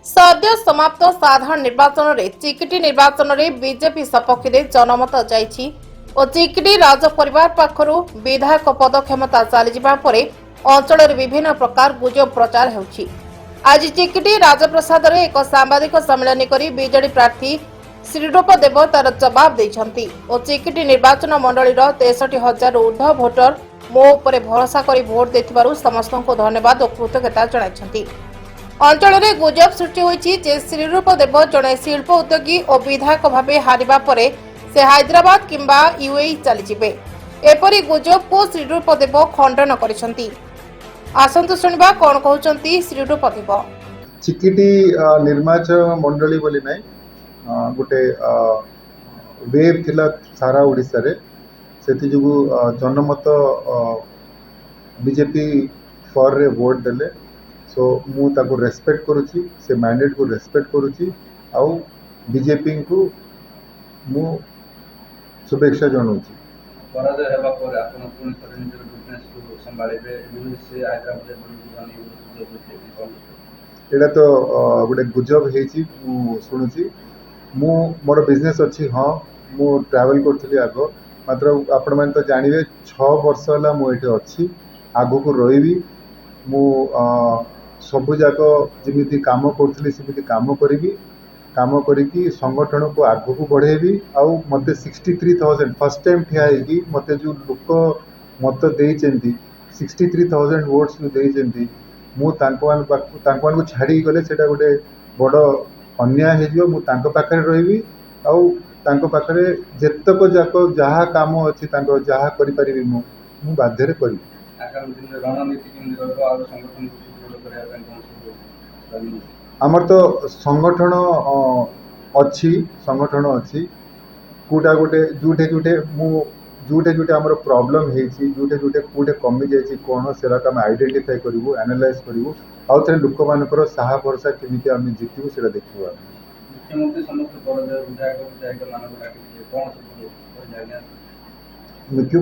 सद्य समाप्त साधारण निर्वाचन में चिकिटी निर्वाचन में बीजेपी सपक्ष में जनमत जाइछि और चिकिटी राज परिवार पाखरु विधायक पद क्षमता चली अंचल विभिन्न प्रकार गुजब प्रचार होछि। आज चिकिटी राजप्रसाद रे एक सांबादिक सम्मेलन करी बीजेडी प्रार्थी श्रीरूप देव तार जवाब देइछंती और चिकिटी निर्वाचन मंडली 63,000 ऊर्ध्व भोटर मो उपरे भरोसा करी भोट देथिबारु समस्त को धन्यवाद और कृतज्ञता जणाइछंती। अंचल में गुजब सृष्टि होइछि जे श्रीरूप देव जड़े शिल्प उद्योगी और विधायक भाव हारिबा परे से हैदराबाद किंबा यूएई चली जिबे। एपरि गुजब को श्रीरूप देव खंडन करिसंती। आसंतु सुनिबा कोन कहउचंती श्रीरूप देव। चिकिटी निर्वाचन मंडली बोली नै गोटे वेव थिला सारा ओडिसा रे सेति जुगु जनमत बीजेपी फॉर रे वोट देले। सो मु ताको रेस्पेक्ट करूची, से मैंडेट को रेस्पेक्ट करूची आउ बीजेपी को मु शुभेच्छा जनाऊची। पराजय हेबा पर आपण पुनी थरे निजर बिजनेस को संभाळिबे से हैदराबाद एटा तो गोटे गुजब हेची मु सुनुची। मु मोर बिजनेस अच्छी हाँ मु ट्रैवल करथली आगो मात्र आपण मन तो जानिबे 6 वर्ष होला मु एठी अछि आगो को रहिबी मु सबु जाक जमी काम करी सेमती काम करी संगठन को आग को बढ़ेबी आउ मते 63,000 फर्स्ट टाइम ठिया मते जो लोक मत देइचंती 63,000 वोट्स जो देइचंती मु तांको छाड़ी गले सेटा गोटे बड़ अन्याय हे जो मु तांको पाखरे रहिबी आउ तांको पाखरे जेतक जाक जहा काम अछि तांको जहा करि परिबी मु बाध्य रे करी। आगामी दिन रणनीति किन रहबो आ संगठन आमर तो संगठन अच्छी कूटा गोटे जुटे जुटे मु जुटे जुटे आमर प्रॉब्लम हेछि जुटे जुटे कूटे कमी जाइछि कोन सेराक हम आइडेंटिफाई करिवु एनालाइज करिवु आउ थे लोक मानकर साहा भरोसा केमिति आमे जितिबु सेरा देखिबु। मुख्यमंत्री समस्त पराजय विधायक मानव डाकिले कोन सब जागा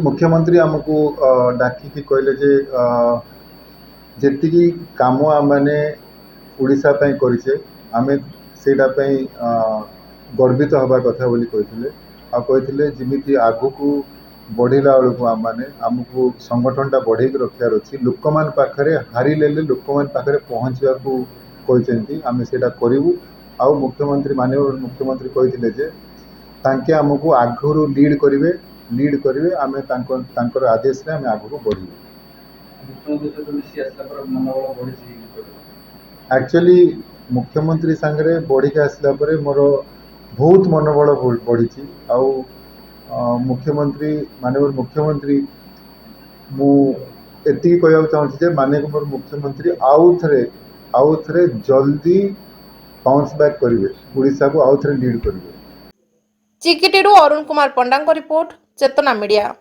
मुख्यमंत्री हमको डाकी कहले जे जेतिकी काम आमने ओडिशा पई करिसे आमे सेटा पई गर्वित हवा कथा बोली कहिथिले आ कहिथिले जिमिति आगु को बढ़िला बेलू आमने आमको संगठनटा बढ़े रखार अच्छी लोक मान पाखरे हारि लेले लोक मान पाखरे पहुँचवा को कहते आमे सेटा करिवु आउ मुख्यमंत्री माननीय मुख्यमंत्री कहिथिले जे तांके आमको आगु लीड करिवे आमे तांकर आदेश रे आमे आगु बढ़िबु। एक्चुअली मुख्यमंत्री सांगरे बढ़ी के आसला परे मोर बहुत मनोबल बढ़ी आउ मुख्यमंत्री माननीय मुख्यमंत्री मु एति कहया चाहूँ जे माननीय मोर मुख्यमंत्री आउ थरे जल्दी बाउंस बैक करिवे ओडिशा को आउ थरे लीड करिवे। चिकिटीरू अरुण कुमार पंडा रिपोर्ट चेतना मीडिया।